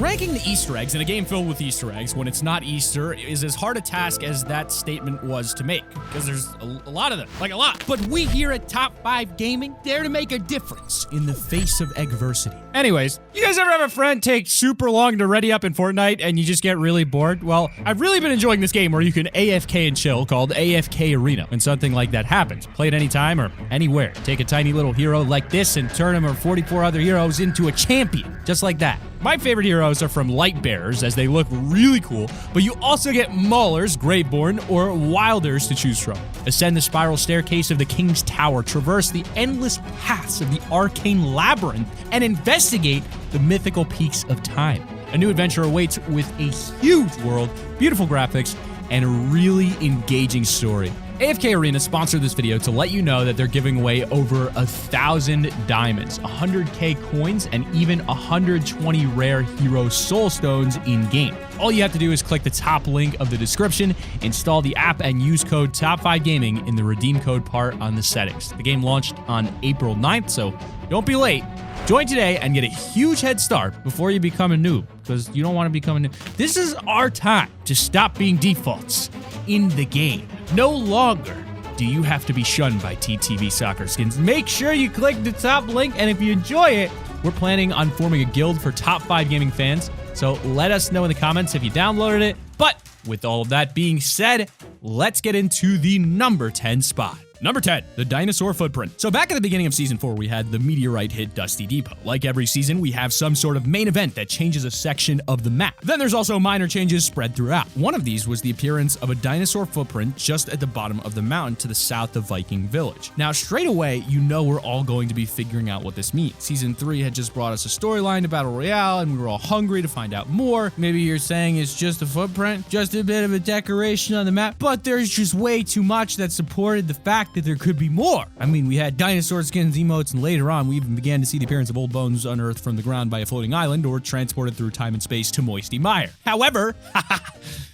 ranking the Easter eggs in a game filled with Easter eggs when it's not Easter is as hard a task as that statement was to make, because there's a lot of them, like a lot. But we here at Top 5 Gaming dare to make a difference in the face of eggversity. Anyways, you guys ever have a friend take super long to ready up in Fortnite and you just get really bored? Well, I've really been enjoying this game where you can AFK and chill called AFK Arena when something like that happens. Play it anytime or anywhere. Take a tiny little hero like this and turn him or 44 other heroes into a champion, just like that. My favorite heroes are from Light Bearers, as they look really cool, but you also get Maulers, Graveborn, or Wilders to choose from. Ascend the spiral staircase of the King's Tower, traverse the endless paths of the Arcane Labyrinth, and investigate the mythical peaks of time. A new adventure awaits with a huge world, beautiful graphics, and a really engaging story. AFK Arena sponsored this video to let you know that they're giving away over 1,000 diamonds, 100k coins, and even 120 rare hero soul stones in-game. All you have to do is click the top link of the description, install the app, and use code TOP5GAMING in the redeem code part on the settings. The game launched on April 9th, so don't be late. Join today and get a huge head start before you become a noob, because you don't want to become a noob. This is our time to stop being defaults in the game. No longer do you have to be shunned by TTV soccer skins. Make sure you click the top link, and if you enjoy it, we're planning on forming a guild for Top 5 Gaming fans, so let us know in the comments if you downloaded it. But with all of that being said, let's get into the number 10 spot. Number 10, the Dinosaur Footprint. So back at the beginning of Season 4, we had the meteorite hit Dusty Depot. Like every season, we have some sort of main event that changes a section of the map. Then there's also minor changes spread throughout. One of these was the appearance of a dinosaur footprint just at the bottom of the mountain to the south of Viking Village. Now, straight away, you know we're all going to be figuring out what this means. Season 3 had just brought us a storyline to Battle Royale, and we were all hungry to find out more. Maybe you're saying it's just a footprint, just a bit of a decoration on the map, but there's just way too much that supported the fact that there could be more. I mean, we had dinosaur skins, emotes, and later on, we even began to see the appearance of old bones unearthed from the ground by a floating island or transported through time and space to Moisty Mire. However,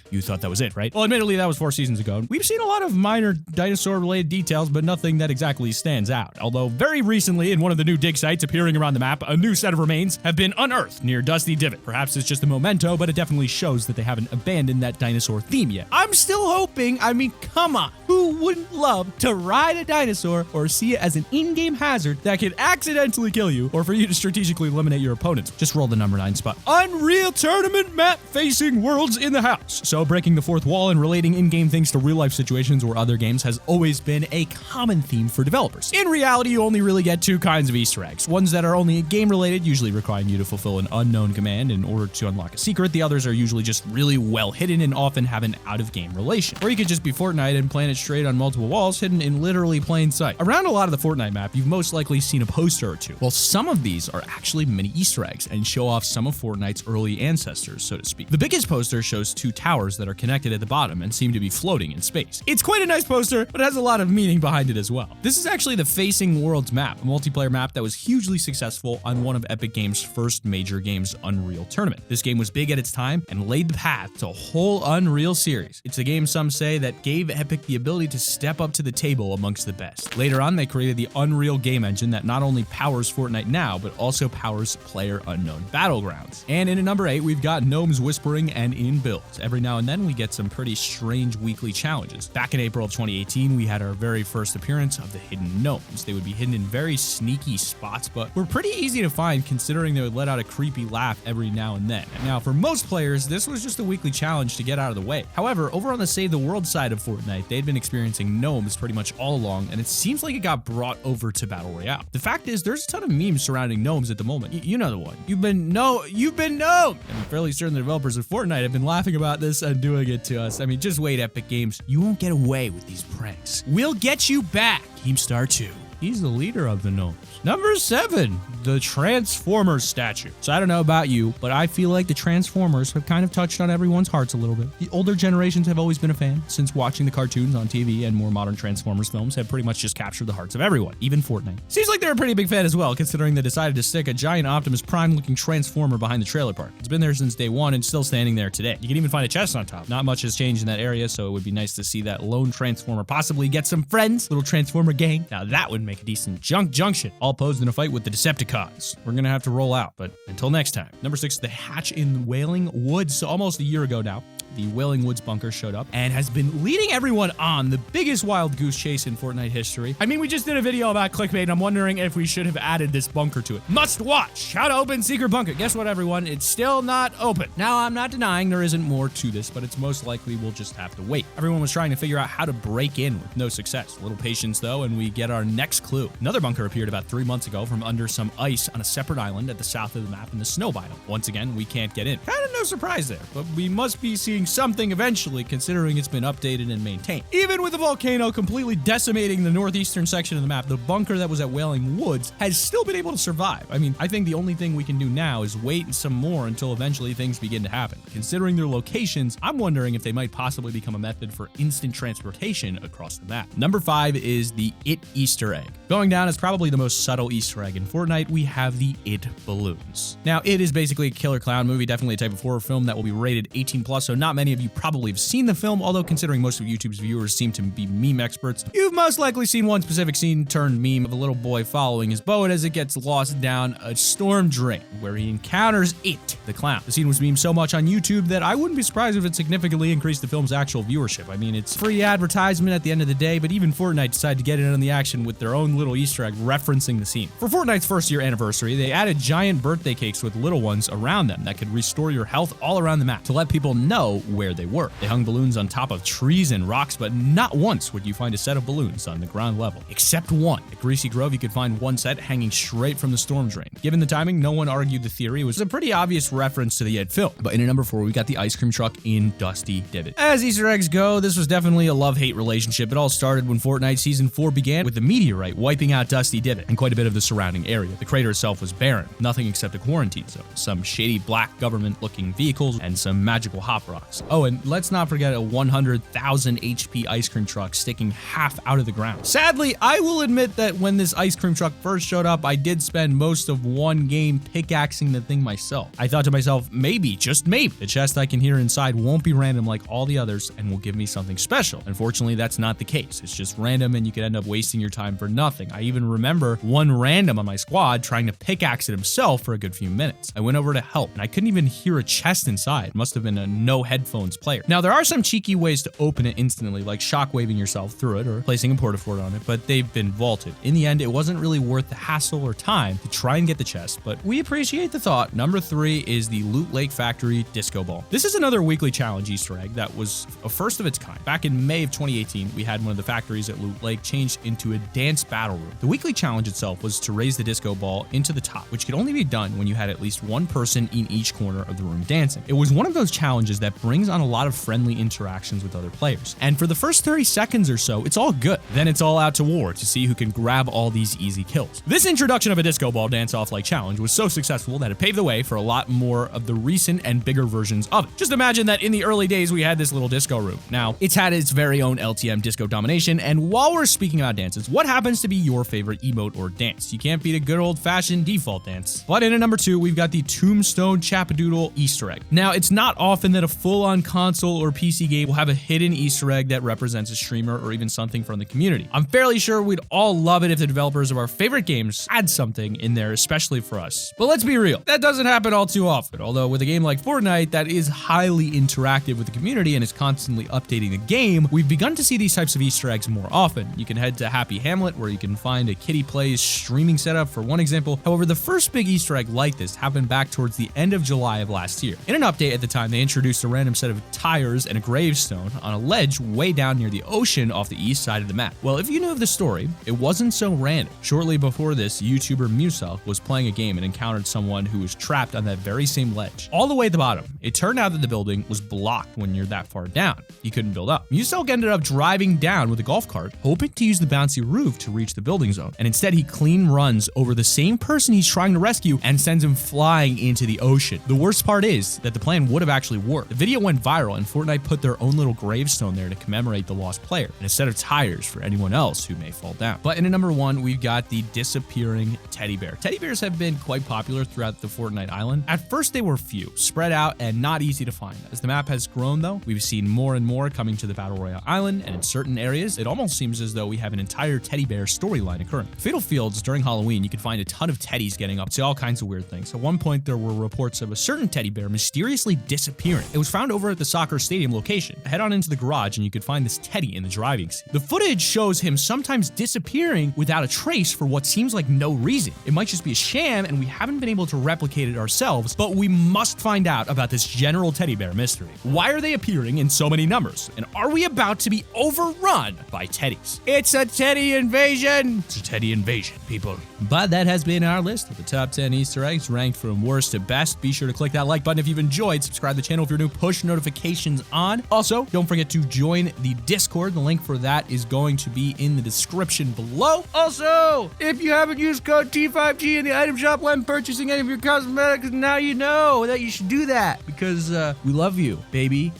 you thought that was it, right? Well, admittedly, that was 4 seasons ago. We've seen a lot of minor dinosaur-related details, but nothing that exactly stands out. Although, very recently, in one of the new dig sites appearing around the map, a new set of remains have been unearthed near Dusty Divot. Perhaps it's just a memento, but it definitely shows that they haven't abandoned that dinosaur theme yet. I'm still hoping, I mean, come on, who wouldn't love to ride a dinosaur or see it as an in-game hazard that could accidentally kill you, or for you to strategically eliminate your opponents? Just roll the number 9 spot. Unreal Tournament map facing worlds in the house. So breaking the fourth wall and relating in-game things to real-life situations or other games has always been a common theme for developers. In reality, you only really get 2 kinds of Easter eggs. Ones that are only game-related, usually requiring you to fulfill an unknown command in order to unlock a secret. The others are usually just really well hidden and often have an out-of-game relation. Or you could just be Fortnite and plant it straight on multiple walls, hidden in literally plain sight. Around a lot of the Fortnite map, you've most likely seen a poster or two. Well, some of these are actually mini Easter eggs and show off some of Fortnite's early ancestors, so to speak. The biggest poster shows 2 towers that are connected at the bottom and seem to be floating in space. It's quite a nice poster, but it has a lot of meaning behind it as well. This is actually the Facing Worlds map, a multiplayer map that was hugely successful on one of Epic Games' first major games, Unreal Tournament. This game was big at its time and laid the path to a whole Unreal series. It's a game, some say, that gave Epic the ability to step up to the table amongst the best. Later on, they created the Unreal game engine that not only powers Fortnite now, but also powers PlayerUnknown Battlegrounds. And in at number 8, we've got Gnomes Whispering and in builds. Every now and then, we get some pretty strange weekly challenges. Back in April of 2018, we had our very first appearance of the hidden gnomes. They would be hidden in very sneaky spots, but were pretty easy to find considering they would let out a creepy laugh every now and then. Now, for most players, this was just a weekly challenge to get out of the way. However, over on the Save the World side of Fortnite, they'd been experiencing gnomes pretty much all along, and it seems like it got brought over to Battle Royale. The fact is, there's a ton of memes surrounding gnomes at the moment. You know the one. You've been gnomed! And I'm fairly certain the developers of Fortnite have been laughing about this and doing it to us. I mean, just wait, Epic Games. You won't get away with these pranks. We'll get you back. Keemstar 2. He's the leader of the gnomes. Number 7, the Transformers statue. So I don't know about you, but I feel like the Transformers have kind of touched on everyone's hearts a little bit. The older generations have always been a fan, since watching the cartoons on TV and more modern Transformers films have pretty much just captured the hearts of everyone, even Fortnite. Seems like they're a pretty big fan as well, considering they decided to stick a giant Optimus Prime-looking Transformer behind the trailer park. It's been there since day one and still standing there today. You can even find a chest on top. Not much has changed in that area, so it would be nice to see that lone Transformer possibly get some friends. Little Transformer gang. Now that would make make a decent junk junction, all posed in a fight with the Decepticons. We're gonna have to roll out, but until next time. Number 6, the hatch in Wailing Woods. So almost a year ago now, the Wailing Woods bunker showed up and has been leading everyone on the biggest wild goose chase in Fortnite history. I mean, we just did a video about clickbait, and I'm wondering if we should have added this bunker to it. Must watch! How to open secret bunker. Guess what, everyone? It's still not open. Now, I'm not denying there isn't more to this, but it's most likely we'll just have to wait. Everyone was trying to figure out how to break in with no success. A little patience, though, and we get our next clue. Another bunker appeared about 3 months ago from under some ice on a separate island at the south of the map in the snow biome. Once again, we can't get in. Kind of no surprise there, but we must be seeing something eventually, considering it's been updated and maintained. Even with the volcano completely decimating the northeastern section of the map, the bunker that was at Wailing Woods has still been able to survive. I mean, I think the only thing we can do now is wait some more until eventually things begin to happen. Considering their locations, I'm wondering if they might possibly become a method for instant transportation across the map. Number 5 is the It Easter egg. Going down as probably the most subtle Easter egg in Fortnite, we have the It balloons. Now, It is basically a killer clown movie, definitely a type of horror film that will be rated 18+, so not many of you probably have seen the film, although considering most of YouTube's viewers seem to be meme experts, you've most likely seen one specific scene turned meme of a little boy following his boat as it gets lost down a storm drain, where he encounters It, the clown. The scene was memed so much on YouTube that I wouldn't be surprised if it significantly increased the film's actual viewership. I mean, it's free advertisement at the end of the day, but even Fortnite decided to get in on the action with their own little Easter egg referencing the scene. For Fortnite's first year anniversary, they added giant birthday cakes with little ones around them that could restore your health all around the map to let people know where they were. They hung balloons on top of trees and rocks, but not once would you find a set of balloons on the ground level, except one. At Greasy Grove, you could find one set hanging straight from the storm drain. Given the timing, no one argued the theory. It was a pretty obvious reference to the It film. But in at number 4, we got the ice cream truck in Dusty Divot. As Easter eggs go, this was definitely a love-hate relationship. It all started when Fortnite Season 4 began with the meteorite wiping out Dusty Divot and quite a bit of the surrounding area. The crater itself was barren, nothing except a quarantine zone, some shady black government-looking vehicles, and some magical hop rocks. Oh, and let's not forget a 100,000 HP ice cream truck sticking half out of the ground. Sadly, I will admit that when this ice cream truck first showed up, I did spend most of one game pickaxing the thing myself. I thought to myself, maybe, just maybe, the chest I can hear inside won't be random like all the others and will give me something special. Unfortunately, that's not the case. It's just random and you could end up wasting your time for nothing. I even remember one random on my squad trying to pickaxe it himself for a good few minutes. I went over to help and I couldn't even hear a chest inside. It must have been a no headphones player. Now, there are some cheeky ways to open it instantly, like shockwaving yourself through it or placing a portafort on it, but they've been vaulted. In the end, it wasn't really worth the hassle or time to try and get the chest, but we appreciate the thought. Number 3 is the Loot Lake Factory Disco Ball. This is another weekly challenge Easter egg that was a first of its kind. Back in May of 2018, we had one of the factories at Loot Lake changed into a dance battle room. The weekly challenge itself was to raise the disco ball into the top, which could only be done when you had at least one person in each corner of the room dancing. It was one of those challenges that brings on a lot of friendly interactions with other players. And for the first 30 seconds or so, it's all good. Then it's all out to war to see who can grab all these easy kills. This introduction of a disco ball dance-off like challenge was so successful that it paved the way for a lot more of the recent and bigger versions of it. Just imagine that in the early days, we had this little disco room. Now, it's had its very own LTM disco domination, and while we're speaking about dances, what happens to be your favorite emote or dance? You can't beat a good old-fashioned default dance. But in at number 2, we've got the Tombstone Chapadoodle Easter egg. Now, it's not often that a full-on console or PC game will have a hidden Easter egg that represents a streamer or even something from the community. I'm fairly sure we'd all love it if the developers of our favorite games had something in there, especially for us. But let's be real, that doesn't happen all too often. Although with a game like Fortnite that is highly interactive with the community and is constantly updating the game, we've begun to see these types of Easter eggs more often. You can head to Happy Hamlet where you can find a Kitty Plays streaming setup for one example. However, the first big Easter egg like this happened back towards the end of July of last year. In an update at the time, they introduced a random set of tires and a gravestone on a ledge way down near the ocean off the east side of the map. Well, if you knew of the story, it wasn't so random. Shortly before this, YouTuber Muselk was playing a game and encountered someone who was trapped on that very same ledge. All the way at the bottom, it turned out that the building was blocked when you're that far down. You couldn't build up. Muselk ended up driving down with a golf cart, hoping to use the bouncy roof to reach the building zone. And instead, he clean runs over the same person he's trying to rescue and sends him flying into the ocean. The worst part is that the plan would have actually worked. The video video went viral, and Fortnite put their own little gravestone there to commemorate the lost player, and a set of tires for anyone else who may fall down. But in number 1, we've got the disappearing teddy bear. Teddy bears have been quite popular throughout the Fortnite island. At first, they were few, spread out, and not easy to find. As the map has grown, though, we've seen more and more coming to the Battle Royale island, and in certain areas, it almost seems as though we have an entire teddy bear storyline occurring. Fatal Fields, during Halloween, you could find a ton of teddies getting up to all kinds of weird things. At one point, there were reports of a certain teddy bear mysteriously disappearing. It was found over at the soccer stadium location. Head on into the garage, and you could find this teddy in the driving seat. The footage shows him sometimes disappearing without a trace for what seems like no reason. It might just be a sham, and we haven't been able to replicate it ourselves, but we must find out about this general teddy bear mystery. Why are they appearing in so many numbers? And are we about to be overrun by teddies? It's a teddy invasion! It's a teddy invasion, people. But that has been our list of the top 10 Easter eggs ranked from worst to best. Be sure to click that like button if you've enjoyed. Subscribe to the channel if you're new. Push notifications on. Also, don't forget to join the Discord. The link for that is going to be in the description below. Also, if you haven't used code T5G in the item shop when purchasing any of your cosmetics, now you know that you should do that because we love you, baby.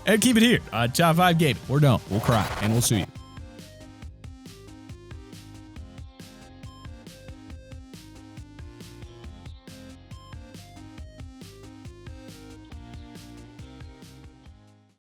And keep it here on Top 5 Gaming. Or don't. We'll cry and we'll see you.